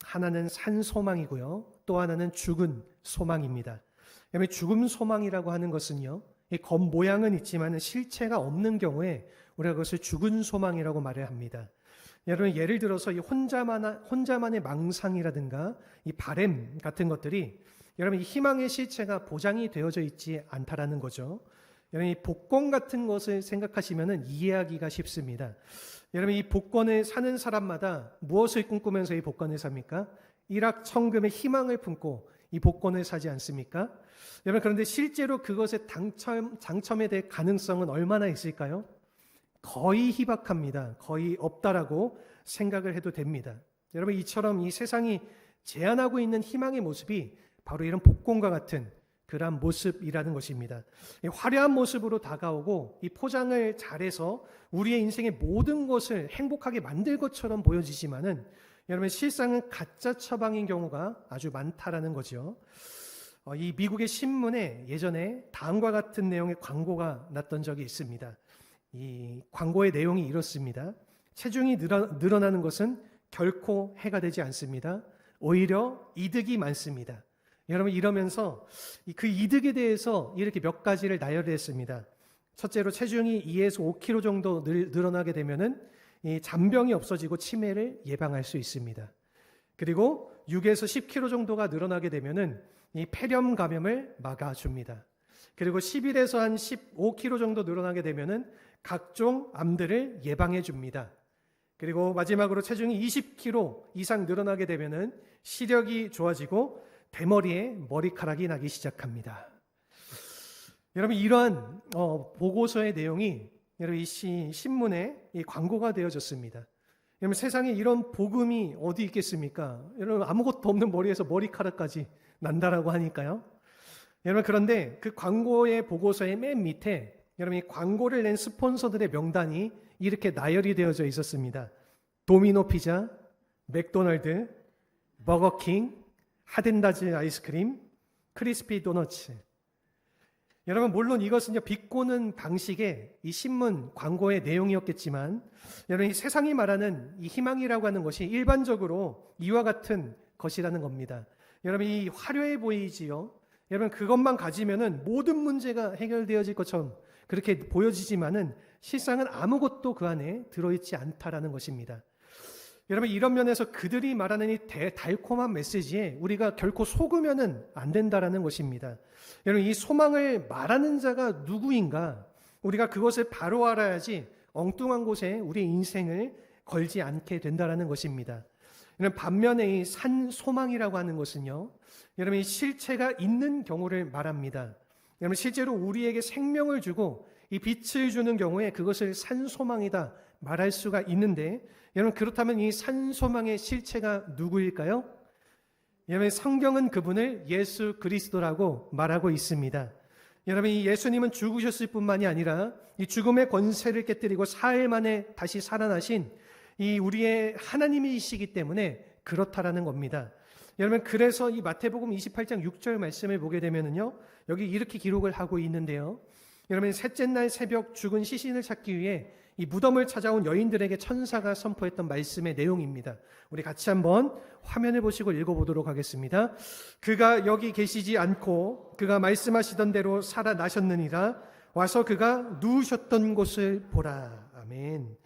하나는 산 소망이고요. 또 하나는 죽은 소망입니다. 여러분, 죽음 소망이라고 하는 것은요, 이 겉모양은 있지만 실체가 없는 경우에 우리가 그것을 죽은 소망이라고 말을 합니다. 여러분, 예를 들어서 이 혼자만의 망상이라든가 이 바램 같은 것들이 여러분, 이 희망의 실체가 보장이 되어져 있지 않다라는 거죠. 여러분, 이 복권 같은 것을 생각하시면 이해하기가 쉽습니다. 여러분, 이 복권을 사는 사람마다 무엇을 꿈꾸면서 이 복권을 삽니까? 일확천금의 희망을 품고 이 복권을 사지 않습니까? 여러분, 그런데 실제로 그것의 당첨에 대해 가능성은 얼마나 있을까요? 거의 희박합니다. 거의 없다라고 생각을 해도 됩니다. 여러분, 이처럼 이 세상이 제한하고 있는 희망의 모습이 바로 이런 복권과 같은 그러한 모습이라는 것입니다. 이 화려한 모습으로 다가오고 이 포장을 잘해서 우리의 인생의 모든 것을 행복하게 만들 것처럼 보여지지만은 여러분, 실상은 가짜 처방인 경우가 아주 많다라는 거죠. 이 미국의 신문에 예전에 다음과 같은 내용의 광고가 났던 적이 있습니다. 이 광고의 내용이 이렇습니다. 체중이 늘어나는 것은 결코 해가 되지 않습니다. 오히려 이득이 많습니다. 여러분, 이러면서 그 이득에 대해서 이렇게 몇 가지를 나열했습니다. 첫째로 체중이 2에서 5kg 정도 늘어나게 되면은 이 잔병이 없어지고 치매를 예방할 수 있습니다. 그리고 6에서 10kg 정도가 늘어나게 되면은 이 폐렴 감염을 막아줍니다. 그리고 11에서 한 15kg 정도 늘어나게 되면은 각종 암들을 예방해 줍니다. 그리고 마지막으로 체중이 20kg 이상 늘어나게 되면은 시력이 좋아지고 대머리에 머리카락이 나기 시작합니다. 여러분, 이러한 보고서의 내용이 여러분 이 신문에 이 광고가 되어졌습니다. 여러분, 세상에 이런 복음이 어디 있겠습니까? 여러분, 아무것도 없는 머리에서 머리카락까지 난다라고 하니까요. 여러분, 그런데 그 광고의 보고서의 맨 밑에 여러분, 이 광고를 낸 스폰서들의 명단이 이렇게 나열이 되어져 있었습니다. 도미노 피자, 맥도날드, 버거킹, 하덴다즈 아이스크림, 크리스피 도너츠. 여러분, 물론 이것은 비꼬는 방식의 이 신문 광고의 내용이었겠지만 여러분, 이 세상이 말하는 이 희망이라고 하는 것이 일반적으로 이와 같은 것이라는 겁니다. 여러분, 이 화려해 보이지요. 여러분, 그것만 가지면은 모든 문제가 해결되어질 것처럼 그렇게 보여지지만은 실상은 아무것도 그 안에 들어있지 않다라는 것입니다. 여러분, 이런 면에서 그들이 말하는 이 달콤한 메시지에 우리가 결코 속으면은 안 된다라는 것입니다. 여러분, 이 소망을 말하는 자가 누구인가? 우리가 그것을 바로 알아야지 엉뚱한 곳에 우리 인생을 걸지 않게 된다라는 것입니다. 여러분, 반면에 이 산 소망이라고 하는 것은요, 여러분, 이 실체가 있는 경우를 말합니다. 여러분, 실제로 우리에게 생명을 주고 이 빛을 주는 경우에 그것을 산 소망이다 말할 수가 있는데, 여러분, 그렇다면 이 산 소망의 실체가 누구일까요? 여러분, 성경은 그분을 예수 그리스도라고 말하고 있습니다. 여러분, 이 예수님은 죽으셨을 뿐만이 아니라 이 죽음의 권세를 깨뜨리고 사흘 만에 다시 살아나신 이 우리의 하나님이시기 때문에 그렇다라는 겁니다. 여러분, 그래서 이 마태복음 28장 6절 말씀을 보게 되면은요, 여기 이렇게 기록을 하고 있는데요. 여러분, 셋째 날 새벽 죽은 시신을 찾기 위해 이 무덤을 찾아온 여인들에게 천사가 선포했던 말씀의 내용입니다. 우리 같이 한번 화면을 보시고 읽어보도록 하겠습니다. 그가 여기 계시지 않고 그가 말씀하시던 대로 살아나셨느니라. 와서 그가 누우셨던 곳을 보라. 아멘.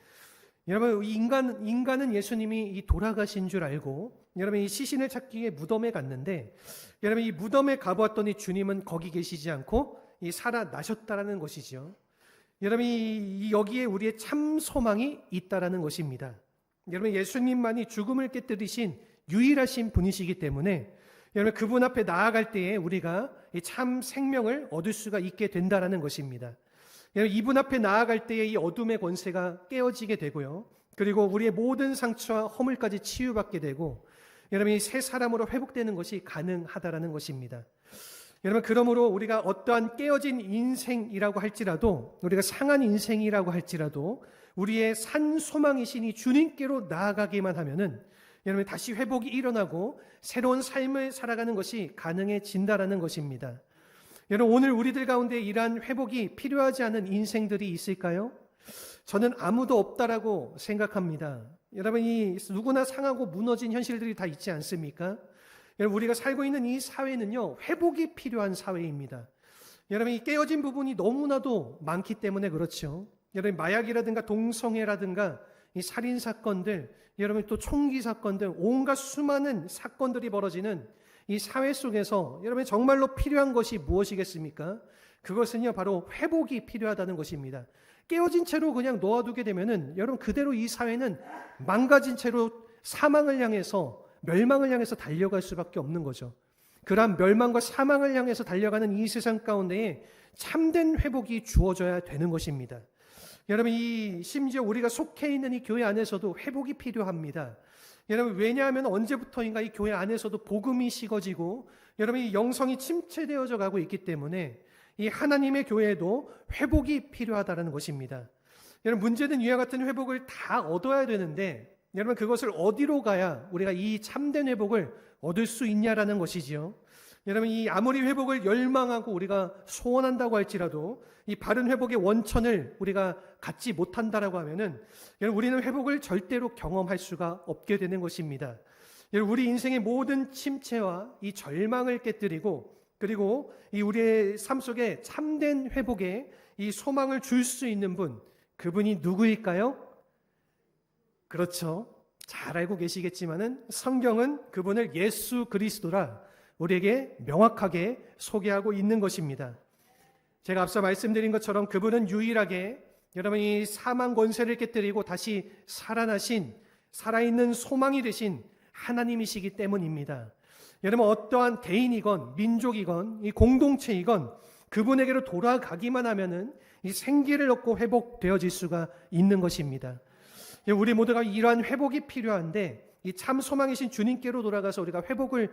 여러분, 인간은 예수님이 이 돌아가신 줄 알고 여러분, 이 시신을 찾기 위해 무덤에 갔는데 여러분, 이 무덤에 가보았더니 주님은 거기 계시지 않고 이 살아나셨다라는 것이죠. 여러분, 여기에 우리의 참 소망이 있다라는 것입니다. 여러분, 예수님만이 죽음을 깨뜨리신 유일하신 분이시기 때문에 여러분, 그분 앞에 나아갈 때에 우리가 이 참 생명을 얻을 수가 있게 된다라는 것입니다. 여러분, 이분 앞에 나아갈 때에 이 어둠의 권세가 깨어지게 되고요. 그리고 우리의 모든 상처와 허물까지 치유받게 되고 여러분, 이 새 사람으로 회복되는 것이 가능하다라는 것입니다. 여러분, 그러므로 우리가 어떠한 깨어진 인생이라고 할지라도, 우리가 상한 인생이라고 할지라도 우리의 산 소망이신 이 주님께로 나아가기만 하면은 여러분, 다시 회복이 일어나고 새로운 삶을 살아가는 것이 가능해진다라는 것입니다. 여러분, 오늘 우리들 가운데 이러한 회복이 필요하지 않은 인생들이 있을까요? 저는 아무도 없다라고 생각합니다. 여러분, 이 누구나 상하고 무너진 현실들이 다 있지 않습니까? 여러분, 우리가 살고 있는 이 사회는요, 회복이 필요한 사회입니다. 여러분, 이 깨어진 부분이 너무나도 많기 때문에 그렇죠. 여러분, 마약이라든가 동성애라든가 이 살인 사건들, 여러분 또 총기 사건들, 온갖 수많은 사건들이 벌어지는 이 사회 속에서 여러분 정말로 필요한 것이 무엇이겠습니까? 그것은요, 바로 회복이 필요하다는 것입니다. 깨어진 채로 그냥 놓아두게 되면은 여러분 그대로 이 사회는 망가진 채로 사망을 향해서, 멸망을 향해서 달려갈 수밖에 없는 거죠. 그러한 멸망과 사망을 향해서 달려가는 이 세상 가운데에 참된 회복이 주어져야 되는 것입니다. 여러분, 심지어 우리가 속해 있는 이 교회 안에서도 회복이 필요합니다. 여러분, 왜냐하면 언제부터인가 이 교회 안에서도 복음이 식어지고 여러분 이 영성이 침체되어져 가고 있기 때문에 이 하나님의 교회에도 회복이 필요하다는 것입니다. 여러분, 문제는 이와 같은 회복을 다 얻어야 되는데 여러분 그것을 어디로 가야 우리가 이 참된 회복을 얻을 수 있냐라는 것이지요. 여러분, 이 아무리 회복을 열망하고 우리가 소원한다고 할지라도 이 바른 회복의 원천을 우리가 갖지 못한다라고 하면은 여러분 우리는 회복을 절대로 경험할 수가 없게 되는 것입니다. 여러분, 우리 인생의 모든 침체와 이 절망을 깨뜨리고 그리고 이 우리의 삶 속에 참된 회복에 이 소망을 줄 수 있는 분, 그분이 누구일까요? 그렇죠. 잘 알고 계시겠지만은 성경은 그분을 예수 그리스도라 우리에게 명확하게 소개하고 있는 것입니다. 제가 앞서 말씀드린 것처럼 그분은 유일하게 여러분이 사망 권세를 깨뜨리고 다시 살아나신, 살아있는 소망이 되신 하나님이시기 때문입니다. 여러분, 어떠한 개인이건 민족이건 이 공동체이건 그분에게로 돌아가기만 하면은 이 생기를 얻고 회복되어질 수가 있는 것입니다. 우리 모두가 이러한 회복이 필요한데 이 참 소망이신 주님께로 돌아가서 우리가 회복을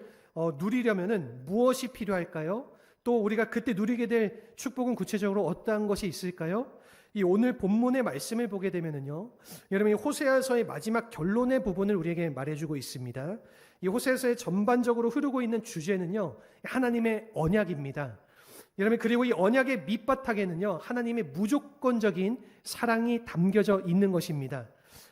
누리려면은 무엇이 필요할까요? 또 우리가 그때 누리게 될 축복은 구체적으로 어떠한 것이 있을까요? 이 오늘 본문의 말씀을 보게 되면은요, 여러분 이 호세아서의 마지막 결론의 부분을 우리에게 말해주고 있습니다. 이 호세아서의 전반적으로 흐르고 있는 주제는요, 하나님의 언약입니다. 여러분, 그리고 이 언약의 밑바탕에는요, 하나님의 무조건적인 사랑이 담겨져 있는 것입니다.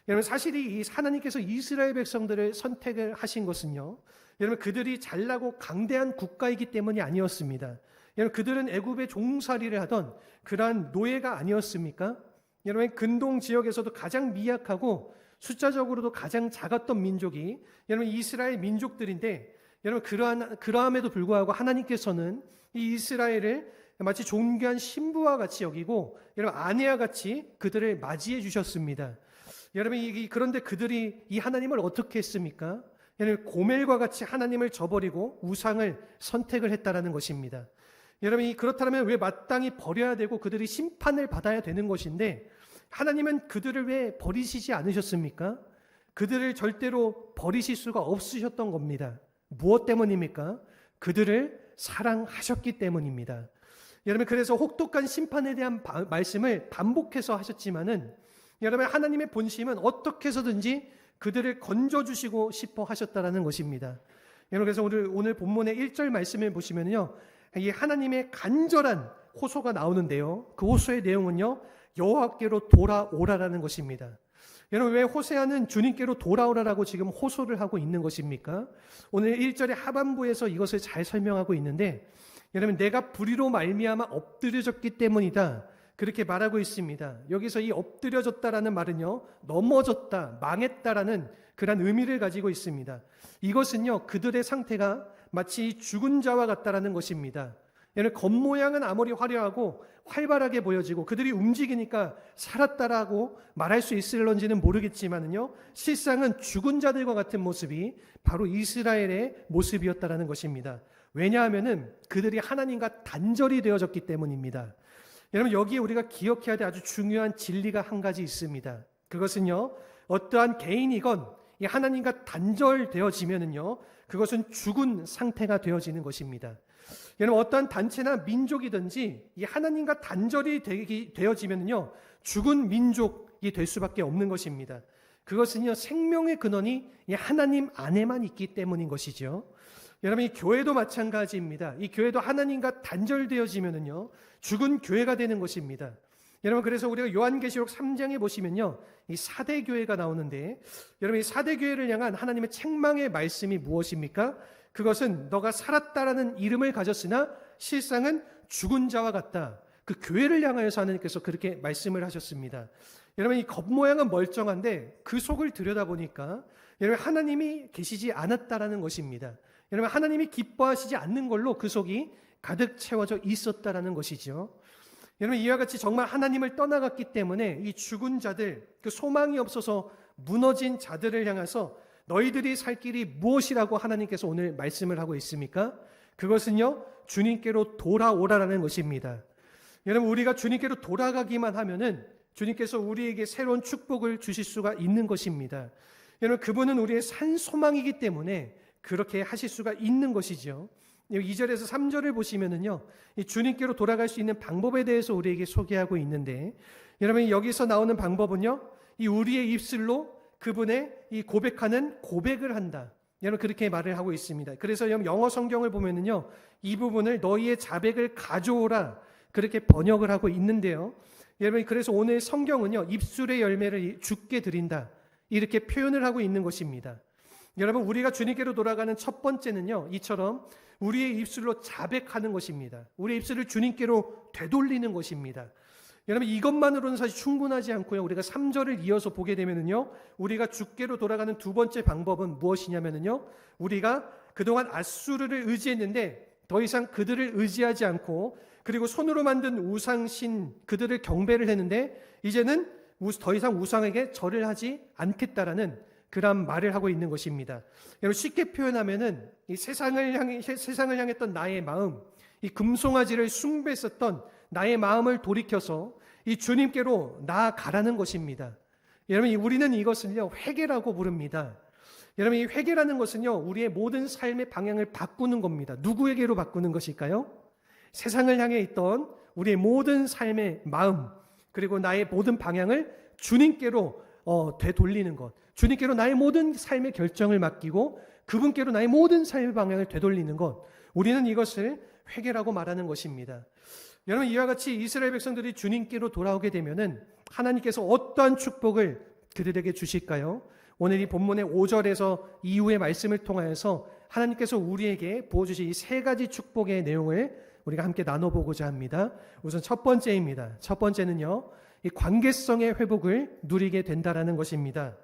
여러분, 사실 이 하나님께서 이스라엘 백성들을 선택을 하신 것은요, 여러분 그들이 잘나고 강대한 국가이기 때문이 아니었습니다. 여러분, 그들은 애굽의 종살이를 하던 그러한 노예가 아니었습니까? 여러분, 근동 지역에서도 가장 미약하고 숫자적으로도 가장 작았던 민족이 여러분 이스라엘 민족들인데, 여러분 그러함에도 불구하고 하나님께서는 이 이스라엘을 마치 존귀한 신부와 같이 여기고 여러분 아내와 같이 그들을 맞이해 주셨습니다. 여러분, 그런데 그들이 이 하나님을 어떻게 했습니까? 여러분, 고멜과 같이 하나님을 저버리고 우상을 선택을 했다라는 것입니다. 여러분, 그렇다면 왜 마땅히 버려야 되고 그들이 심판을 받아야 되는 것인데 하나님은 그들을 왜 버리시지 않으셨습니까? 그들을 절대로 버리실 수가 없으셨던 겁니다. 무엇 때문입니까? 그들을 사랑하셨기 때문입니다. 여러분, 그래서 혹독한 심판에 대한 말씀을 반복해서 하셨지만은 여러분, 하나님의 본심은 어떻게 해서든지 그들을 건져주시고 싶어 하셨다라는 것입니다. 여러분, 그래서 오늘 본문의 1절 말씀을 보시면요, 이 하나님의 간절한 호소가 나오는데요, 그 호소의 내용은요, 여호와께로 돌아오라라는 것입니다. 여러분, 왜 호세아는 주님께로 돌아오라라고 지금 호소를 하고 있는 것입니까? 오늘 1절의 하반부에서 이것을 잘 설명하고 있는데, 여러분, 내가 불의로 말미암아 엎드려졌기 때문이다, 그렇게 말하고 있습니다. 여기서 이 엎드려졌다라는 말은요, 넘어졌다, 망했다라는 그런 의미를 가지고 있습니다. 이것은요, 그들의 상태가 마치 죽은 자와 같다라는 것입니다. 얘는 겉모양은 아무리 화려하고 활발하게 보여지고 그들이 움직이니까 살았다라고 말할 수 있을런지는 모르겠지만요, 실상은 죽은 자들과 같은 모습이 바로 이스라엘의 모습이었다라는 것입니다. 왜냐하면은 그들이 하나님과 단절이 되어졌기 때문입니다. 여러분, 여기에 우리가 기억해야 될 아주 중요한 진리가 한 가지 있습니다. 그것은요, 어떠한 개인이건 이 하나님과 단절되어지면은요, 그것은 죽은 상태가 되어지는 것입니다. 여러분, 어떠한 단체나 민족이든지 이 하나님과 단절이 되어지면은요, 죽은 민족이 될 수밖에 없는 것입니다. 그것은요, 생명의 근원이 이 하나님 안에만 있기 때문인 것이죠. 여러분, 이 교회도 마찬가지입니다. 이 교회도 하나님과 단절되어지면은요, 죽은 교회가 되는 것입니다. 여러분, 그래서 우리가 요한계시록 3장에 보시면요, 이 사대교회가 나오는데, 여러분, 이 사대교회를 향한 하나님의 책망의 말씀이 무엇입니까? 그것은 너가 살았다라는 이름을 가졌으나 실상은 죽은 자와 같다. 그 교회를 향하여서 하나님께서 그렇게 말씀을 하셨습니다. 여러분, 이 겉모양은 멀쩡한데 그 속을 들여다보니까 여러분, 하나님이 계시지 않았다라는 것입니다. 여러분, 하나님이 기뻐하시지 않는 걸로 그 속이 가득 채워져 있었다라는 것이죠. 여러분, 이와 같이 정말 하나님을 떠나갔기 때문에 이 죽은 자들, 그 소망이 없어서 무너진 자들을 향해서 너희들이 살 길이 무엇이라고 하나님께서 오늘 말씀을 하고 있습니까? 그것은요, 주님께로 돌아오라라는 것입니다. 여러분, 우리가 주님께로 돌아가기만 하면은 주님께서 우리에게 새로운 축복을 주실 수가 있는 것입니다. 여러분, 그분은 우리의 산 소망이기 때문에 그렇게 하실 수가 있는 것이죠. 2절에서 3절을 보시면은요, 이 주님께로 돌아갈 수 있는 방법에 대해서 우리에게 소개하고 있는데, 여러분, 여기서 나오는 방법은요, 이 우리의 입술로 그분의 이 고백하는 고백을 한다. 여러분, 그렇게 말을 하고 있습니다. 그래서 영어 성경을 보면은요, 이 부분을 너희의 자백을 가져오라, 그렇게 번역을 하고 있는데요. 여러분, 그래서 오늘 성경은요, 입술의 열매를 주께 드린다, 이렇게 표현을 하고 있는 것입니다. 여러분, 우리가 주님께로 돌아가는 첫 번째는요, 이처럼 우리의 입술로 자백하는 것입니다. 우리의 입술을 주님께로 되돌리는 것입니다. 여러분, 이것만으로는 사실 충분하지 않고요, 우리가 3절을 이어서 보게 되면은요, 우리가 주께로 돌아가는 두 번째 방법은 무엇이냐면은요, 우리가 그동안 앗수르를 의지했는데 더 이상 그들을 의지하지 않고, 그리고 손으로 만든 우상신 그들을 경배를 했는데 이제는 더 이상 우상에게 절을 하지 않겠다라는 그런 말을 하고 있는 것입니다. 여러분, 쉽게 표현하면은 이 세상을 향했던 나의 마음, 이 금송아지를 숭배했었던 나의 마음을 돌이켜서 이 주님께로 나아가라는 것입니다. 여러분, 우리는 이것을요, 회개라고 부릅니다. 여러분, 이 회개라는 것은요, 우리의 모든 삶의 방향을 바꾸는 겁니다. 누구에게로 바꾸는 것일까요? 세상을 향해 있던 우리의 모든 삶의 마음, 그리고 나의 모든 방향을 주님께로 되돌리는 것, 주님께로 나의 모든 삶의 결정을 맡기고 그분께로 나의 모든 삶의 방향을 되돌리는 것, 우리는 이것을 회개라고 말하는 것입니다. 여러분, 이와 같이 이스라엘 백성들이 주님께로 돌아오게 되면은 하나님께서 어떠한 축복을 그들에게 주실까요? 오늘 이 본문의 5절에서 이후의 말씀을 통하여서 하나님께서 우리에게 부어주신 이 세 가지 축복의 내용을 우리가 함께 나눠보고자 합니다. 우선 첫 번째입니다. 첫 번째는요, 이 관계성의 회복을 누리게 된다라는 것입니다.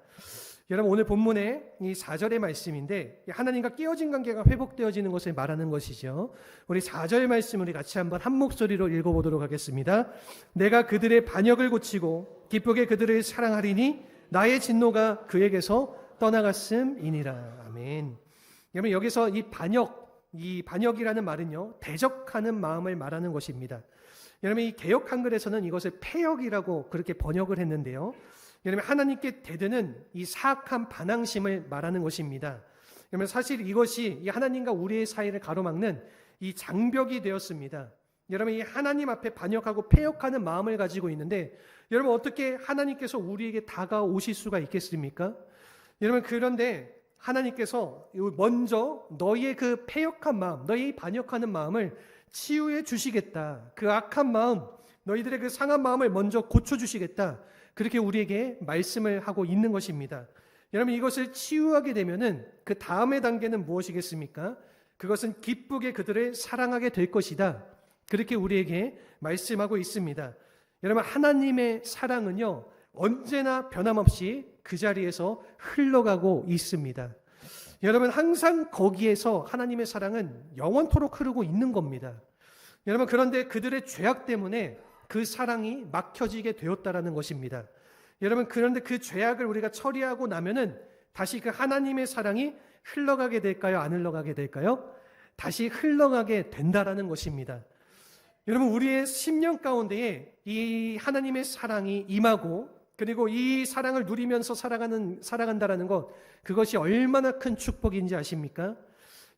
여러분, 오늘 본문의 이 4절의 말씀인데 하나님과 깨어진 관계가 회복되어지는 것을 말하는 것이죠. 우리 4절 말씀 우리 같이 한번 한 목소리로 읽어보도록 하겠습니다. 내가 그들의 반역을 고치고 기쁘게 그들을 사랑하리니 나의 진노가 그에게서 떠나갔음이니라. 아멘. 여러분, 여기서 이 반역이라는 말은요, 대적하는 마음을 말하는 것입니다. 여러분, 이 개역 한글에서는 이것을 패역이라고 그렇게 번역을 했는데요. 여러분, 하나님께 대드는 이 사악한 반항심을 말하는 것입니다. 여러분, 사실 이것이 이 하나님과 우리의 사이를 가로막는 이 장벽이 되었습니다. 여러분, 이 하나님 앞에 반역하고 패역하는 마음을 가지고 있는데, 여러분, 어떻게 하나님께서 우리에게 다가오실 수가 있겠습니까? 여러분, 그런데 하나님께서 먼저 너희의 그 패역한 마음, 너희의 반역하는 마음을 치유해 주시겠다. 그 악한 마음, 너희들의 그 상한 마음을 먼저 고쳐주시겠다. 그렇게 우리에게 말씀을 하고 있는 것입니다. 여러분, 이것을 치유하게 되면은 그 다음의 단계는 무엇이겠습니까? 그것은 기쁘게 그들을 사랑하게 될 것이다. 그렇게 우리에게 말씀하고 있습니다. 여러분, 하나님의 사랑은요, 언제나 변함없이 그 자리에서 흘러가고 있습니다. 여러분, 항상 거기에서 하나님의 사랑은 영원토록 흐르고 있는 겁니다. 여러분, 그런데 그들의 죄악 때문에 그 사랑이 막혀지게 되었다라는 것입니다. 여러분, 그런데 그 죄악을 우리가 처리하고 나면은 다시 그 하나님의 사랑이 흘러가게 될까요? 안 흘러가게 될까요? 다시 흘러가게 된다라는 것입니다. 여러분, 우리의 심령 가운데에 이 하나님의 사랑이 임하고, 그리고 이 사랑을 누리면서 살아간다라는 것, 그것이 얼마나 큰 축복인지 아십니까?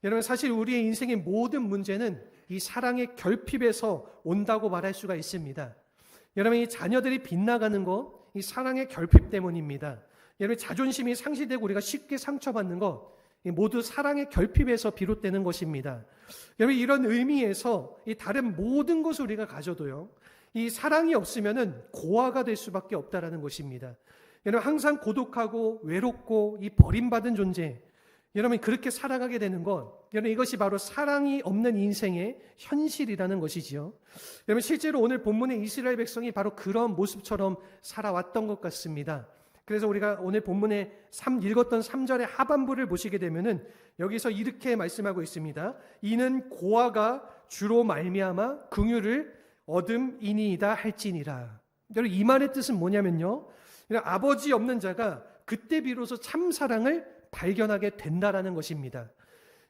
여러분, 사실 우리의 인생의 모든 문제는 이 사랑의 결핍에서 온다고 말할 수가 있습니다. 여러분, 이 자녀들이 빗나가는 것, 이 사랑의 결핍 때문입니다. 여러분, 자존심이 상실되고 우리가 쉽게 상처받는 것, 모두 사랑의 결핍에서 비롯되는 것입니다. 여러분, 이런 의미에서 이 다른 모든 것을 우리가 가져도요, 이 사랑이 없으면은 고아가 될 수밖에 없다라는 것입니다. 여러분 항상 고독하고 외롭고 이 버림받은 존재, 여러분 그렇게 살아가게 되는 것, 여러분 이것이 바로 사랑이 없는 인생의 현실이라는 것이지요. 여러분 실제로 오늘 본문의 이스라엘 백성이 바로 그런 모습처럼 살아왔던 것 같습니다. 그래서 우리가 오늘 본문에 읽었던 3절의 하반부를 보시게 되면은 여기서 이렇게 말씀하고 있습니다. 이는 고아가 주로 말미암아 긍휼을 얻음이니이다 할지니라. 여러분 이 말의 뜻은 뭐냐면요, 아버지 없는 자가 그때 비로소 참 사랑을 발견하게 된다라는 것입니다.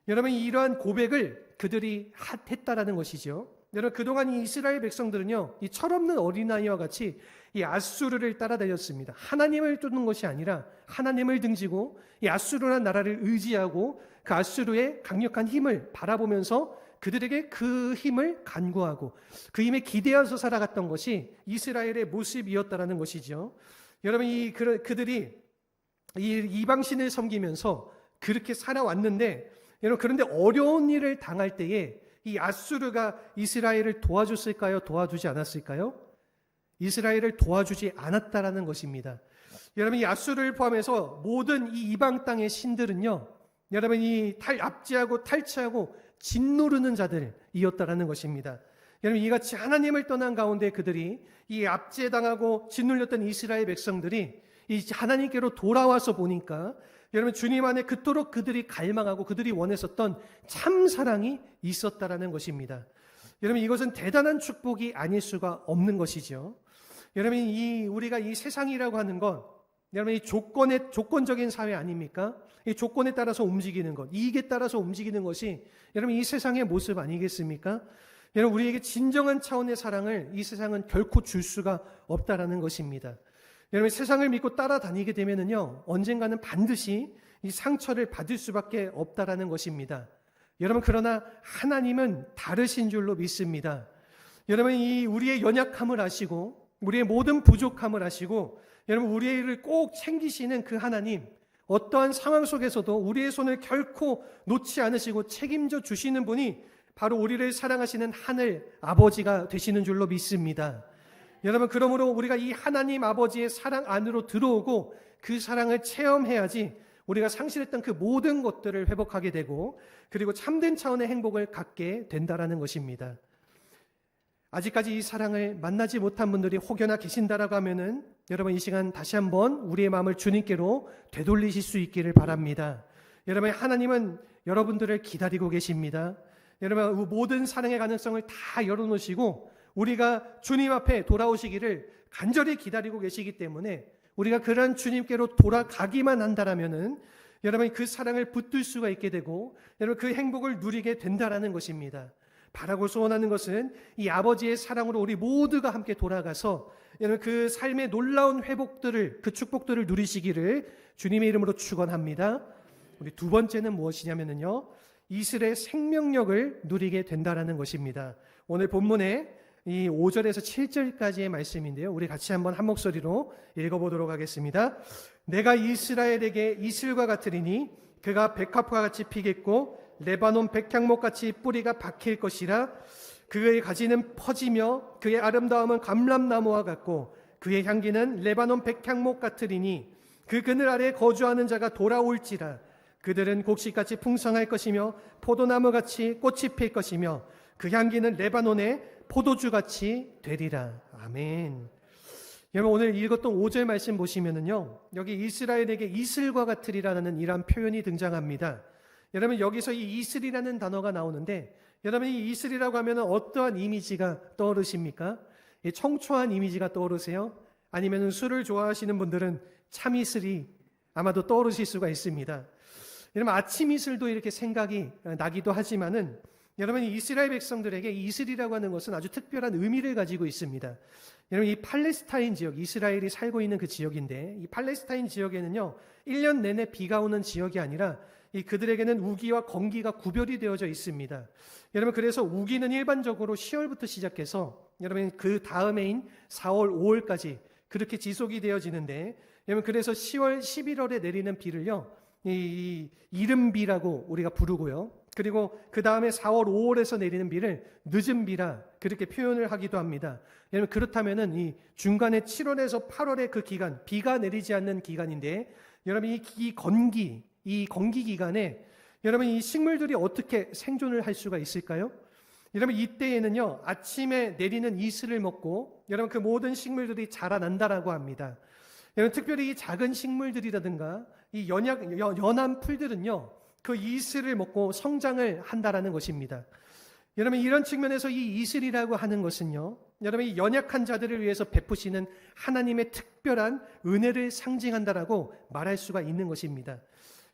여러분 이러한 고백을 그들이 했다라는 것이죠. 여러분 그동안 이 이스라엘 백성들은요, 이 철없는 어린아이와 같이 이 아수르를 따라다녔습니다. 하나님을 쫓는 것이 아니라 하나님을 등지고 이 아수르라는 나라를 의지하고 그 아수르의 강력한 힘을 바라보면서 그들에게 그 힘을 간구하고 그 힘에 기대어서 살아갔던 것이 이스라엘의 모습이었다라는 것이죠. 여러분 그들이 이 이방신을 섬기면서 그렇게 살아왔는데, 여러분 그런데 어려운 일을 당할 때에 이 아수르가 이스라엘을 도와줬을까요? 도와주지 않았을까요? 이스라엘을 도와주지 않았다라는 것입니다. 여러분 이 아수르를 포함해서 모든 이 이방 땅의 신들은요, 여러분 이 압제하고 탈취하고 짓누르는 자들이었다라는 것입니다. 여러분 이같이 하나님을 떠난 가운데 그들이 이 압제당하고 짓눌렸던 이스라엘 백성들이 이 하나님께로 돌아와서 보니까 여러분 주님 안에 그토록 그들이 갈망하고 그들이 원했었던 참 사랑이 있었다라는 것입니다. 여러분 이것은 대단한 축복이 아닐 수가 없는 것이죠. 여러분 우리가 이 세상이라고 하는 것, 여러분 이 조건적인 사회 아닙니까? 이 조건에 따라서 움직이는 것, 이익에 따라서 움직이는 것이 여러분 이 세상의 모습 아니겠습니까? 여러분 우리에게 진정한 차원의 사랑을 이 세상은 결코 줄 수가 없다라는 것입니다. 여러분 세상을 믿고 따라다니게 되면은요, 언젠가는 반드시 이 상처를 받을 수밖에 없다라는 것입니다. 여러분 그러나 하나님은 다르신 줄로 믿습니다. 여러분 이 우리의 연약함을 아시고 우리의 모든 부족함을 아시고 여러분 우리를 꼭 챙기시는 그 하나님, 어떠한 상황 속에서도 우리의 손을 결코 놓지 않으시고 책임져 주시는 분이 바로 우리를 사랑하시는 하늘 아버지가 되시는 줄로 믿습니다. 여러분 그러므로 우리가 이 하나님 아버지의 사랑 안으로 들어오고 그 사랑을 체험해야지 우리가 상실했던 그 모든 것들을 회복하게 되고 그리고 참된 차원의 행복을 갖게 된다라는 것입니다. 아직까지 이 사랑을 만나지 못한 분들이 혹여나 계신다라고 하면은 여러분 이 시간 다시 한번 우리의 마음을 주님께로 되돌리실 수 있기를 바랍니다. 여러분 하나님은 여러분들을 기다리고 계십니다. 여러분 모든 사랑의 가능성을 다 열어놓으시고 우리가 주님 앞에 돌아오시기를 간절히 기다리고 계시기 때문에 우리가 그러한 주님께로 돌아가기만 한다라면은 여러분 그 사랑을 붙들 수가 있게 되고 여러분 그 행복을 누리게 된다라는 것입니다. 바라고 소원하는 것은 이 아버지의 사랑으로 우리 모두가 함께 돌아가서 여러분 그 삶의 놀라운 회복들을, 그 축복들을 누리시기를 주님의 이름으로 축원합니다. 우리 두 번째는 무엇이냐면요, 이슬의 생명력을 누리게 된다라는 것입니다. 오늘 본문에 이 5절에서 7절까지의 말씀인데요, 우리 같이 한번 한 목소리로 읽어보도록 하겠습니다. 내가 이스라엘에게 이슬과 같으리니 그가 백합과 같이 피겠고 레바논 백향목같이 뿌리가 박힐 것이라. 그의 가지는 퍼지며 그의 아름다움은 감람나무와 같고 그의 향기는 레바논 백향목 같으리니 그 그늘 아래 거주하는 자가 돌아올지라. 그들은 곡식같이 풍성할 것이며 포도나무같이 꽃이 필 것이며 그 향기는 레바논의 포도주같이 되리라. 아멘. 여러분 오늘 읽었던 5절 말씀 보시면은요, 여기 이스라엘에게 이슬과 같으리라는 이러한 표현이 등장합니다. 여러분 여기서 이 이슬이라는 단어가 나오는데 여러분 이 이슬이라고 하면 어떠한 이미지가 떠오르십니까? 청초한 이미지가 떠오르세요? 아니면 술을 좋아하시는 분들은 참이슬이 아마도 떠오르실 수가 있습니다. 여러분 아침 이슬도 이렇게 생각이 나기도 하지만은 여러분 이스라엘 백성들에게 이슬이라고 하는 것은 아주 특별한 의미를 가지고 있습니다. 여러분 이 팔레스타인 지역, 이스라엘이 살고 있는 그 지역인데 이 팔레스타인 지역에는요 1년 내내 비가 오는 지역이 아니라 이 그들에게는 우기와 건기가 구별이 되어져 있습니다. 여러분 그래서 우기는 일반적으로 10월부터 시작해서 여러분 그 다음해인 4월, 5월까지 그렇게 지속이 되어지는데 여러분 그래서 10월, 11월에 내리는 비를요 이 이른비라고 우리가 부르고요. 그리고 그 다음에 4월, 5월에서 내리는 비를 늦은 비라 그렇게 표현을 하기도 합니다. 여러분 그렇다면은 이 중간에 7월에서 8월의 그 기간, 비가 내리지 않는 기간인데 여러분 이 건기 기간에 여러분 이 식물들이 어떻게 생존을 할 수가 있을까요? 여러분 이때에는요 아침에 내리는 이슬을 먹고 여러분 그 모든 식물들이 자라난다라고 합니다. 여러분 특별히 이 작은 식물들이라든가 이 연한 풀들은요 그 이슬을 먹고 성장을 한다라는 것입니다. 여러분 이런 측면에서 이 이슬이라고 하는 것은요 여러분 이 연약한 자들을 위해서 베푸시는 하나님의 특별한 은혜를 상징한다라고 말할 수가 있는 것입니다.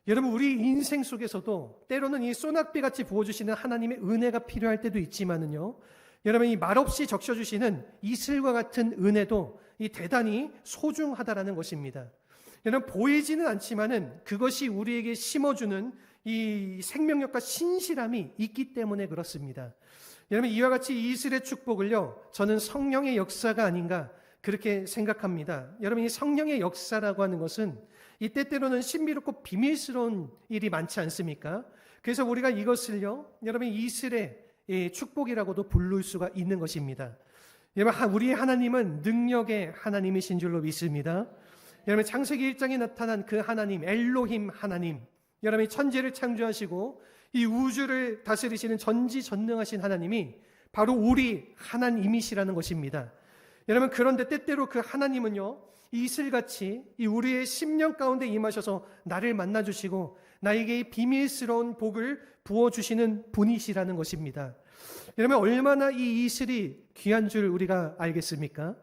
여러분 우리 인생 속에서도 때로는 이 소낙비같이 부어주시는 하나님의 은혜가 필요할 때도 있지만은요 여러분 이 말없이 적셔주시는 이슬과 같은 은혜도 이 대단히 소중하다라는 것입니다. 여러분 보이지는 않지만은 그것이 우리에게 심어주는 이 생명력과 신실함이 있기 때문에 그렇습니다. 여러분 이와 같이 이슬의 축복을요 저는 성령의 역사가 아닌가 그렇게 생각합니다. 여러분 이 성령의 역사라고 하는 것은 이 때때로는 신비롭고 비밀스러운 일이 많지 않습니까? 그래서 우리가 이것을요 여러분 이슬의 축복이라고도 부를 수가 있는 것입니다. 여러분 우리의 하나님은 능력의 하나님이신 줄로 믿습니다. 여러분 창세기 1장에 나타난 그 하나님 엘로힘 하나님, 여러분이 천지를 창조하시고 이 우주를 다스리시는 전지전능하신 하나님이 바로 우리 하나님이시라는 것입니다. 여러분 그런데 때때로 그 하나님은요 이슬같이 이 우리의 심령 가운데 임하셔서 나를 만나주시고 나에게 이 비밀스러운 복을 부어주시는 분이시라는 것입니다. 여러분 얼마나 이 이슬이 귀한 줄 우리가 알겠습니까?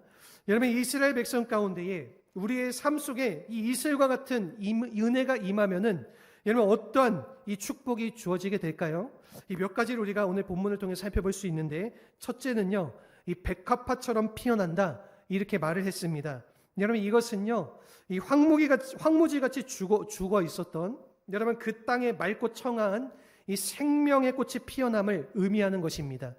여러분 이스라엘 백성 가운데에 우리의 삶 속에 이 이슬과 같은 은혜가 임하면은 여러분 어떠한 이 축복이 주어지게 될까요? 이 몇 가지를 우리가 오늘 본문을 통해 살펴볼 수 있는데 첫째는요 이 백합화처럼 피어난다 이렇게 말을 했습니다. 여러분 이것은요 이 황무지같이 죽어 있었던 여러분 그 땅에 맑고 청아한 이 생명의 꽃이 피어남을 의미하는 것입니다.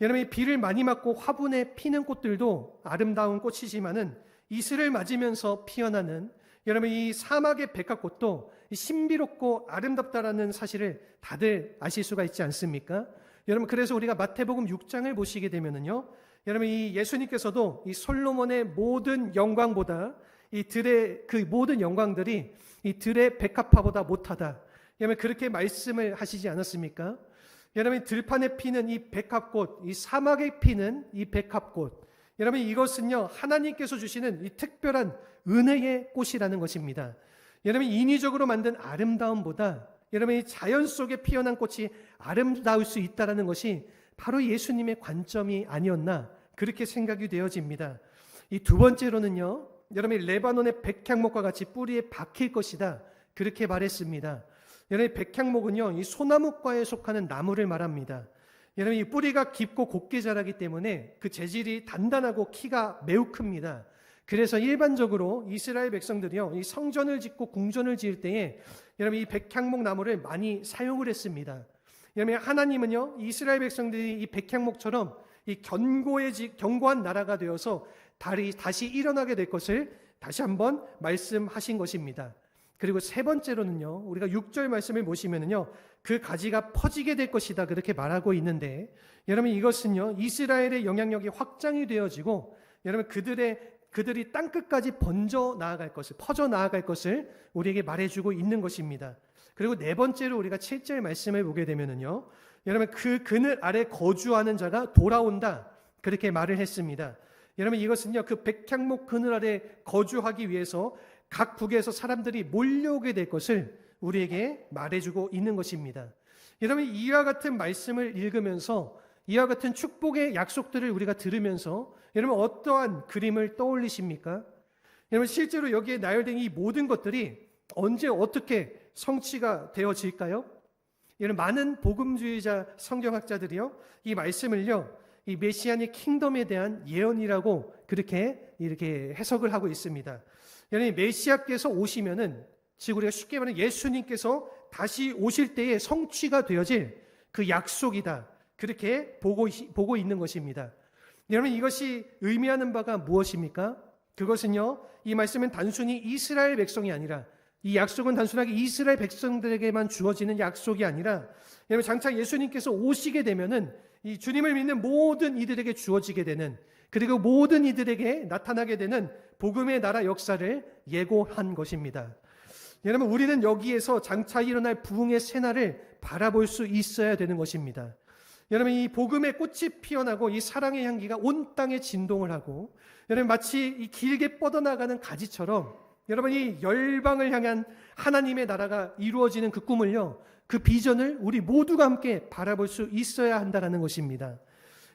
여러분 이 비를 많이 맞고 화분에 피는 꽃들도 아름다운 꽃이지만은 이슬을 맞으면서 피어나는 여러분 이 사막의 백합꽃도 신비롭고 아름답다라는 사실을 다들 아실 수가 있지 않습니까? 여러분 그래서 우리가 마태복음 6장을 보시게 되면은요 여러분 이 예수님께서도 이 솔로몬의 모든 영광보다 이 들의 그 모든 영광들이 이 들의 백합화보다 못하다. 여러분 그렇게 말씀을 하시지 않았습니까? 여러분 들판에 피는 이 백합꽃, 이 사막에 피는 이 백합꽃, 여러분 이것은요 하나님께서 주시는 이 특별한 은혜의 꽃이라는 것입니다. 여러분 인위적으로 만든 아름다움보다 여러분 이 자연 속에 피어난 꽃이 아름다울 수 있다는 것이 바로 예수님의 관점이 아니었나 그렇게 생각이 되어집니다. 이 두 번째로는요 여러분 레바논의 백향목과 같이 뿌리에 박힐 것이다 그렇게 말했습니다. 여러분 백향목은요 이 소나무과에 속하는 나무를 말합니다. 여러분 이 뿌리가 깊고 곱게 자라기 때문에 그 재질이 단단하고 키가 매우 큽니다. 그래서 일반적으로 이스라엘 백성들이요 이 성전을 짓고 궁전을 지을 때에 여러분 이 백향목 나무를 많이 사용을 했습니다. 여러분 하나님은요 이스라엘 백성들이 이 백향목처럼 이 견고한 나라가 되어서 다시 일어나게 될 것을 다시 한번 말씀하신 것입니다. 그리고 세 번째로는요 우리가 6절 말씀을 보시면은요 그 가지가 퍼지게 될 것이다 그렇게 말하고 있는데 여러분 이것은요 이스라엘의 영향력이 확장이 되어지고 여러분 그들이 땅끝까지 퍼져 나아갈 것을 우리에게 말해주고 있는 것입니다. 그리고 네 번째로 우리가 7절 말씀을 보게 되면은요 여러분 그 그늘 아래 거주하는 자가 돌아온다 그렇게 말을 했습니다. 여러분 이것은요 그 백향목 그늘 아래 거주하기 위해서 각 국에서 사람들이 몰려오게 될 것을 우리에게 말해주고 있는 것입니다. 여러분 이와 같은 말씀을 읽으면서 이와 같은 축복의 약속들을 우리가 들으면서 여러분 어떠한 그림을 떠올리십니까? 여러분 실제로 여기에 나열된 이 모든 것들이 언제 어떻게 성취가 되어질까요? 여러분 많은 복음주의자 성경학자들이요 이 말씀을요 이 메시아닉 킹덤에 대한 예언이라고 이렇게 해석을 하고 있습니다. 여러분 메시아께서 오시면은 즉 우리가 쉽게 말하면 예수님께서 다시 오실 때에 성취가 되어질 그 약속이다 그렇게 보고 있는 것입니다. 여러분 이것이 의미하는 바가 무엇입니까? 그것은요 이 말씀은 단순히 이스라엘 백성이 아니라 이 약속은 단순하게 이스라엘 백성들에게만 주어지는 약속이 아니라 여러분 장차 예수님께서 오시게 되면은 이 주님을 믿는 모든 이들에게 주어지게 되는, 그리고 모든 이들에게 나타나게 되는 복음의 나라 역사를 예고한 것입니다. 여러분, 우리는 여기에서 장차 일어날 부흥의 새날을 바라볼 수 있어야 되는 것입니다. 여러분, 이 복음의 꽃이 피어나고 이 사랑의 향기가 온 땅에 진동을 하고, 여러분 마치 이 길게 뻗어나가는 가지처럼 여러분 이 열방을 향한 하나님의 나라가 이루어지는 그 꿈을요, 그 비전을 우리 모두가 함께 바라볼 수 있어야 한다는 것입니다.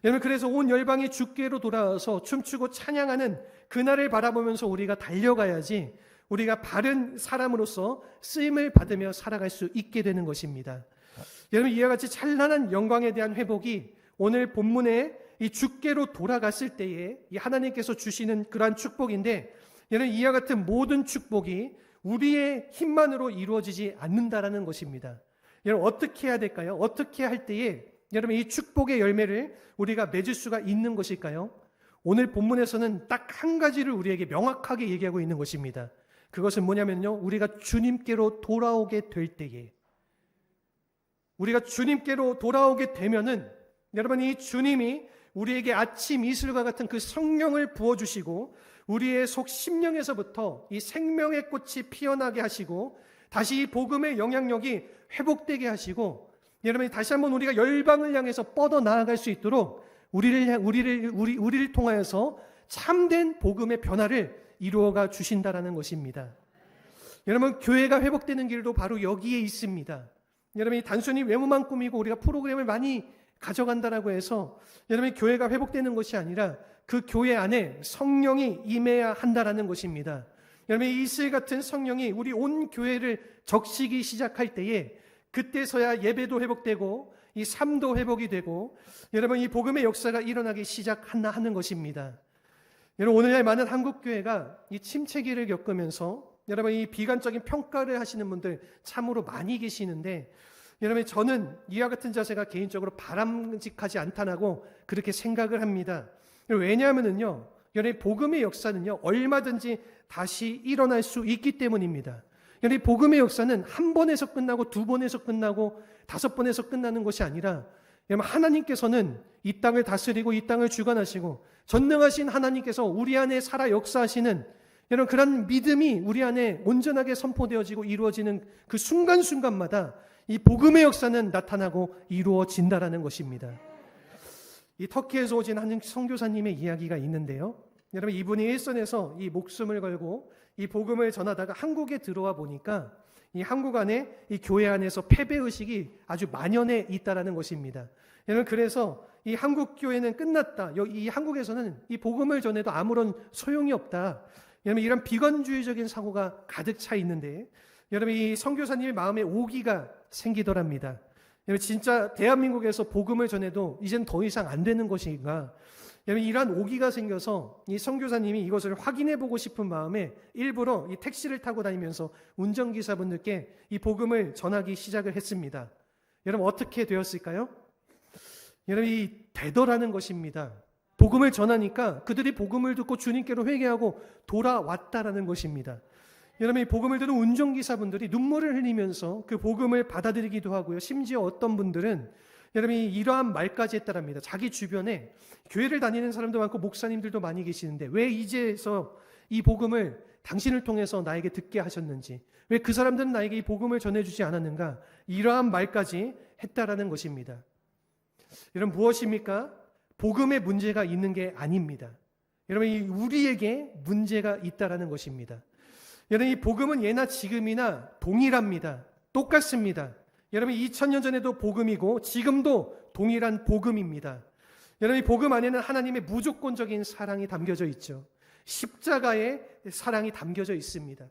여러분, 그래서 온 열방이 주께로 돌아와서 춤추고 찬양하는 그날을 바라보면서 우리가 달려가야지 우리가 바른 사람으로서 쓰임을 받으며 살아갈 수 있게 되는 것입니다. 여러분, 이와 같이 찬란한 영광에 대한 회복이 오늘 본문에 이 주께로 돌아갔을 때에 이 하나님께서 주시는 그러한 축복인데, 여러분 이와 같은 모든 축복이 우리의 힘만으로 이루어지지 않는다라는 것입니다. 여러분, 어떻게 해야 될까요? 어떻게 할 때에 여러분 이 축복의 열매를 우리가 맺을 수가 있는 것일까요? 오늘 본문에서는 딱 한 가지를 우리에게 명확하게 얘기하고 있는 것입니다. 그것은 뭐냐면요, 우리가 주님께로 돌아오게 될 때에, 우리가 주님께로 돌아오게 되면은 여러분 이 주님이 우리에게 아침 이슬과 같은 그 성령을 부어주시고 우리의 속 심령에서부터 이 생명의 꽃이 피어나게 하시고 다시 이 복음의 영향력이 회복되게 하시고, 여러분 다시 한번 우리가 열방을 향해서 뻗어 나아갈 수 있도록 우리를 통하여서 참된 복음의 변화를 이루어가 주신다라는 것입니다. 여러분, 교회가 회복되는 길도 바로 여기에 있습니다. 여러분이 단순히 외모만 꾸미고 우리가 프로그램을 많이 가져간다라고 해서 여러분 교회가 회복되는 것이 아니라 그 교회 안에 성령이 임해야 한다라는 것입니다. 여러분, 이슬 같은 성령이 우리 온 교회를 적시기 시작할 때에 그때서야 예배도 회복되고 이 삶도 회복이 되고 여러분 이 복음의 역사가 일어나기 시작하는 것입니다. 여러분, 오늘날 많은 한국 교회가 이 침체기를 겪으면서 여러분 이 비관적인 평가를 하시는 분들 참으로 많이 계시는데, 여러분 저는 이와 같은 자세가 개인적으로 바람직하지 않다고 그렇게 생각을 합니다. 왜냐하면요, 여러분 복음의 역사는요 얼마든지 다시 일어날 수 있기 때문입니다. 여러분 복음의 역사는 한 번에서 끝나고 두 번에서 끝나고 다섯 번에서 끝나는 것이 아니라 여러분 하나님께서는 이 땅을 다스리고 이 땅을 주관하시고 전능하신 하나님께서 우리 안에 살아 역사하시는 여러분 그런 믿음이 우리 안에 온전하게 선포되어지고 이루어지는 그 순간순간마다 이 복음의 역사는 나타나고 이루어진다라는 것입니다. 이 터키에서 오신 한 선교사님의 이야기가 있는데요, 여러분 이분이 일선에서 이 목숨을 걸고 이 복음을 전하다가 한국에 들어와 보니까 이 한국 안에 이 교회 안에서 패배의식이 아주 만연해 있다라는 것입니다. 여러분, 그래서 이 한국 교회는 끝났다, 이 한국에서는 이 복음을 전해도 아무런 소용이 없다, 여러분 이런 비관주의적인 사고가 가득 차 있는데, 여러분 이 선교사님의 마음에 오기가 생기더랍니다. 여러분, 진짜 대한민국에서 복음을 전해도 이젠 더 이상 안 되는 것인가, 여러분 이러한 오기가 생겨서 이 선교사님이 이것을 확인해 보고 싶은 마음에 일부러 이 택시를 타고 다니면서 운전기사분들께 이 복음을 전하기 시작을 했습니다. 여러분 어떻게 되었을까요? 여러분 이 되더라는 것입니다. 복음을 전하니까 그들이 복음을 듣고 주님께로 회개하고 돌아왔다라는 것입니다. 여러분 이 복음을 들은 운전기사분들이 눈물을 흘리면서 그 복음을 받아들이기도 하고요, 심지어 어떤 분들은 여러분이 이러한 말까지 했다랍니다. 자기 주변에 교회를 다니는 사람도 많고 목사님들도 많이 계시는데 왜 이제서 이 복음을 당신을 통해서 나에게 듣게 하셨는지, 왜 그 사람들은 나에게 이 복음을 전해주지 않았는가, 이러한 말까지 했다라는 것입니다. 여러분 무엇입니까? 복음에 문제가 있는 게 아닙니다. 여러분 우리에게 문제가 있다라는 것입니다. 여러분 이 복음은 예나 지금이나 동일합니다. 똑같습니다. 여러분 2000년 전에도 복음이고 지금도 동일한 복음입니다. 여러분 이 복음 안에는 하나님의 무조건적인 사랑이 담겨져 있죠. 십자가의 사랑이 담겨져 있습니다.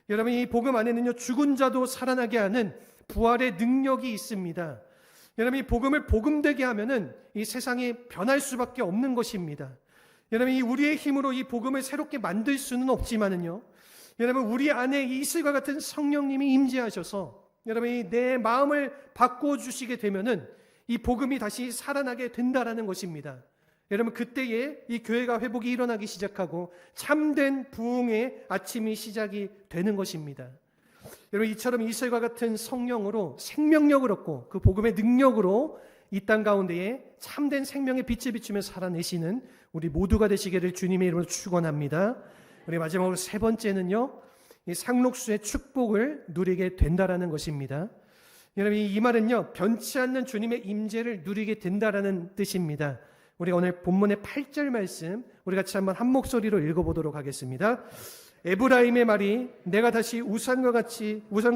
여러분 이 복음 안에는요 죽은 자도 살아나게 하는 부활의 능력이 있습니다. 여러분 이 복음을 복음되게 하면은 이 세상이 변할 수밖에 없는 것입니다. 여러분 이 우리의 힘으로 이 복음을 새롭게 만들 수는 없지만은요, 여러분 우리 안에 이슬과 같은 성령님이 임재하셔서 여러분이 내 마음을 바꿔주시게 되면은 이 복음이 다시 살아나게 된다라는 것입니다. 여러분 그때에 이 교회가 회복이 일어나기 시작하고 참된 부흥의 아침이 시작이 되는 것입니다. 여러분 이처럼 이슬과 같은 성령으로 생명력을 얻고 그 복음의 능력으로 이 땅 가운데에 참된 생명의 빛을 비추며 살아내시는 우리 모두가 되시기를 주님의 이름으로 축원합니다. 우리 마지막으로 세 번째는요, 이 상록수의 축복을 누리게 된다라는 것입니다. 여러분 이 말은요, 변치 않는 주님의 임재를 누리게 된다라는 뜻입니다. 우리가 오늘 본문의 8절 말씀 우리 같이 한번 한 목소리로 읽어보도록 하겠습니다. 에브라임의 말이 내가 다시 우상과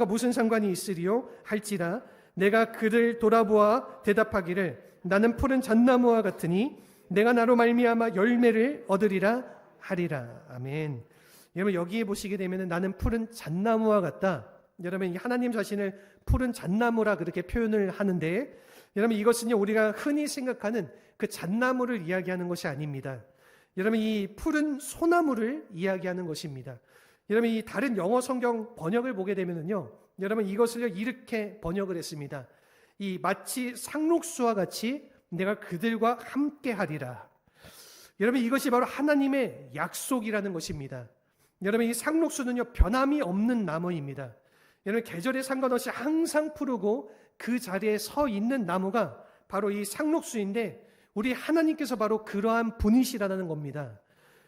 무슨 상관이 있으리요 할지라 내가 그를 돌아보아 대답하기를 나는 푸른 잣나무와 같으니 내가 나로 말미암아 열매를 얻으리라 하리라. 아멘. 여러분 여기에 보시게 되면 나는 푸른 잣나무와 같다. 여러분 하나님 자신을 푸른 잣나무라 그렇게 표현을 하는데, 여러분 이것은요 우리가 흔히 생각하는 그 잣나무를 이야기하는 것이 아닙니다. 여러분 이 푸른 소나무를 이야기하는 것입니다. 여러분 이 다른 영어 성경 번역을 보게 되면요, 여러분 이것을 이렇게 번역을 했습니다. 이 마치 상록수와 같이 내가 그들과 함께 하리라. 여러분 이것이 바로 하나님의 약속이라는 것입니다. 여러분 이 상록수는요 변함이 없는 나무입니다. 여러분 계절에 상관없이 항상 푸르고 그 자리에 서 있는 나무가 바로 이 상록수인데, 우리 하나님께서 바로 그러한 분이시라는 겁니다.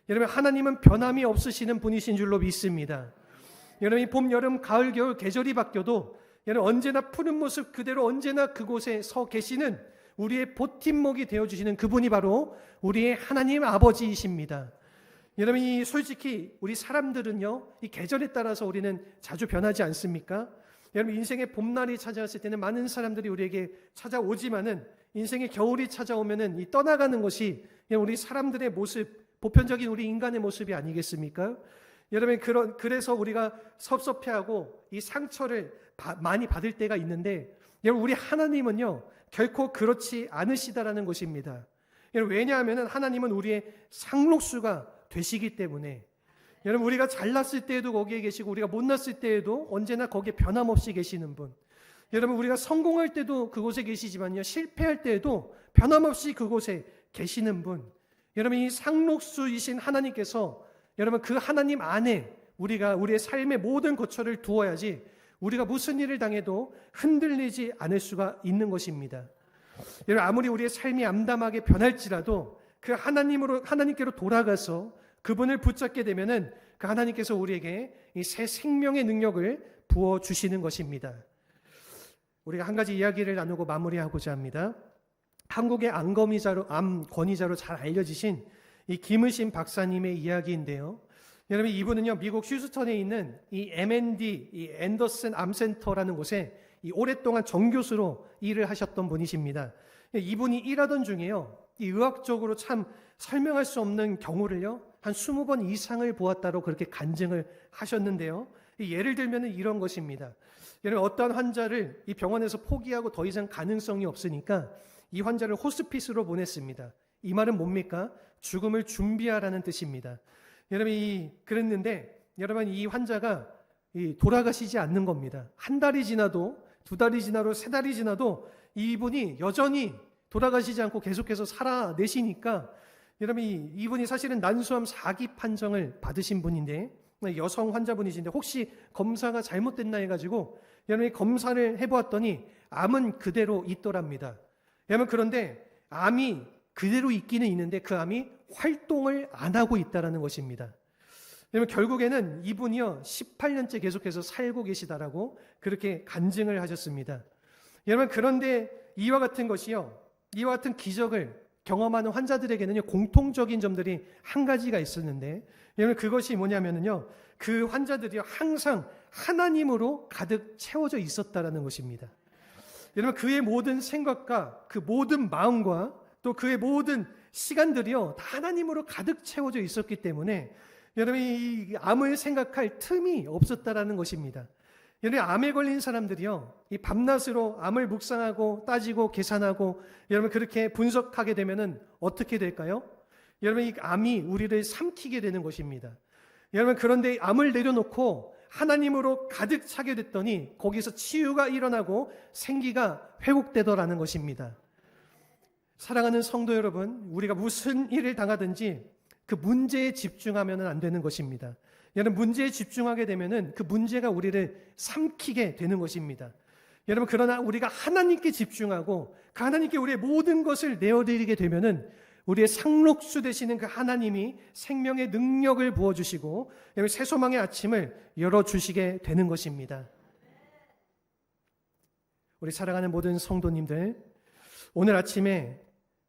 여러분 하나님은 변함이 없으시는 분이신 줄로 믿습니다. 여러분 이 봄, 여름, 가을, 겨울 계절이 바뀌어도 여러분 언제나 푸른 모습 그대로 언제나 그곳에 서 계시는 우리의 버팀목이 되어주시는 그분이 바로 우리의 하나님 아버지이십니다. 여러분 이 솔직히 우리 사람들은요 이 계절에 따라서 우리는 자주 변하지 않습니까? 여러분 인생의 봄날이 찾아왔을 때는 많은 사람들이 우리에게 찾아오지만은 인생의 겨울이 찾아오면은 이 떠나가는 것이 우리 사람들의 모습, 보편적인 우리 인간의 모습이 아니겠습니까? 여러분 그래서 우리가 섭섭해하고 이 상처를 많이 받을 때가 있는데, 여러분 우리 하나님은요 결코 그렇지 않으시다라는 것입니다. 여러분 왜냐하면 하나님은 우리의 상록수가 되시기 때문에, 여러분 우리가 잘났을 때에도 거기에 계시고 우리가 못났을 때에도 언제나 거기에 변함없이 계시는 분, 여러분 우리가 성공할 때도 그곳에 계시지만요 실패할 때에도 변함없이 그곳에 계시는 분, 여러분 이 상록수이신 하나님께서 여러분 그 하나님 안에 우리가 우리의 삶의 모든 거처를 두어야지 우리가 무슨 일을 당해도 흔들리지 않을 수가 있는 것입니다. 여러분 아무리 우리의 삶이 암담하게 변할지라도 그 하나님께로 돌아가서 그분을 붙잡게 되면은 그 하나님께서 우리에게 이 새 생명의 능력을 부어 주시는 것입니다. 우리가 한 가지 이야기를 나누고 마무리하고자 합니다. 한국의 암 권위자로 잘 알려지신 이 김의신 박사님의 이야기인데요. 여러분 이분은요 미국 휴스턴에 있는 이 M&D, 이 앤더슨 암센터라는 곳에 이 오랫동안 정교수로 일을 하셨던 분이십니다. 이분이 일하던 중에요 이 의학적으로 참 설명할 수 없는 경우를요 한 20번 이상을 보았다고 그렇게 간증을 하셨는데요. 예를 들면 이런 것입니다. 여러분 어떠한 환자를 이 병원에서 포기하고 더 이상 가능성이 없으니까 이 환자를 호스피스로 보냈습니다. 이 말은 뭡니까? 죽음을 준비하라는 뜻입니다. 여러분 그랬는데 여러분 이 환자가 돌아가시지 않는 겁니다. 한 달이 지나도, 두 달이 지나도, 세 달이 지나도 이분이 여전히 돌아가시지 않고 계속해서 살아내시니까, 여러분 이분이 사실은 난소암 4기 판정을 받으신 분인데, 여성 환자분이신데 혹시 검사가 잘못됐나 해가지고 여러분이 검사를 해보았더니 암은 그대로 있더랍니다. 여러분 그런데 암이 그대로 있기는 있는데 그 암이 활동을 안 하고 있다는 것입니다. 여러분 결국에는 이분이요 18년째 계속해서 살고 계시다라고 그렇게 간증을 하셨습니다. 여러분 그런데 이와 같은 기적을 경험하는 환자들에게는요 공통적인 점들이 한 가지가 있었는데, 여러분 그것이 뭐냐면요 그 환자들이 항상 하나님으로 가득 채워져 있었다라는 것입니다. 여러분 그의 모든 생각과 그 모든 마음과 또 그의 모든 시간들이요 다 하나님으로 가득 채워져 있었기 때문에 여러분 이 암을 생각할 틈이 없었다라는 것입니다. 여러분 암에 걸린 사람들이요 이 밤낮으로 암을 묵상하고 따지고 계산하고 여러분 그렇게 분석하게 되면은 어떻게 될까요? 여러분 이 암이 우리를 삼키게 되는 것입니다. 여러분 그런데 암을 내려놓고 하나님으로 가득 차게 됐더니 거기서 치유가 일어나고 생기가 회복되더라는 것입니다. 사랑하는 성도 여러분, 우리가 무슨 일을 당하든지 그 문제에 집중하면 안 되는 것입니다. 여러분, 문제에 집중하게 되면은 그 문제가 우리를 삼키게 되는 것입니다. 여러분, 그러나 우리가 하나님께 집중하고 그 하나님께 우리의 모든 것을 내어드리게 되면은 우리의 상록수 되시는 그 하나님이 생명의 능력을 부어주시고 새 소망의 아침을 열어주시게 되는 것입니다. 우리 사랑하는 모든 성도님들, 오늘 아침에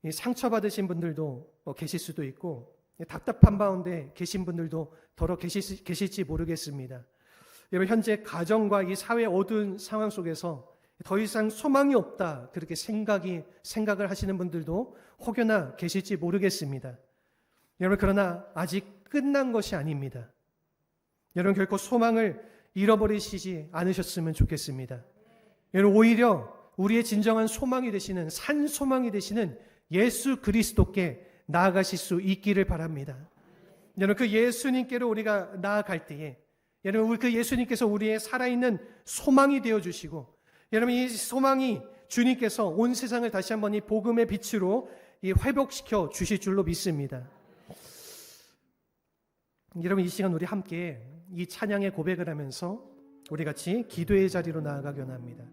상처받으신 분들도 계실 수도 있고 답답한 가운데 계신 분들도 더러 계실지 모르겠습니다. 여러분, 현재 가정과 이 사회 어두운 상황 속에서 더 이상 소망이 없다, 그렇게 생각을 하시는 분들도 혹여나 계실지 모르겠습니다. 여러분, 그러나 아직 끝난 것이 아닙니다. 여러분, 결코 소망을 잃어버리시지 않으셨으면 좋겠습니다. 여러분, 오히려 우리의 진정한 소망이 되시는, 산 소망이 되시는 예수 그리스도께 나아가실 수 있기를 바랍니다. 여러분, 그 예수님께로 우리가 나아갈 때에 여러분, 그 예수님께서 우리의 살아있는 소망이 되어주시고, 여러분, 이 소망이 주님께서 온 세상을 다시 한번 이 복음의 빛으로 회복시켜 주실 줄로 믿습니다. 여러분, 이 시간 우리 함께 이 찬양의 고백을 하면서 우리 같이 기도의 자리로 나아가기 원합니다.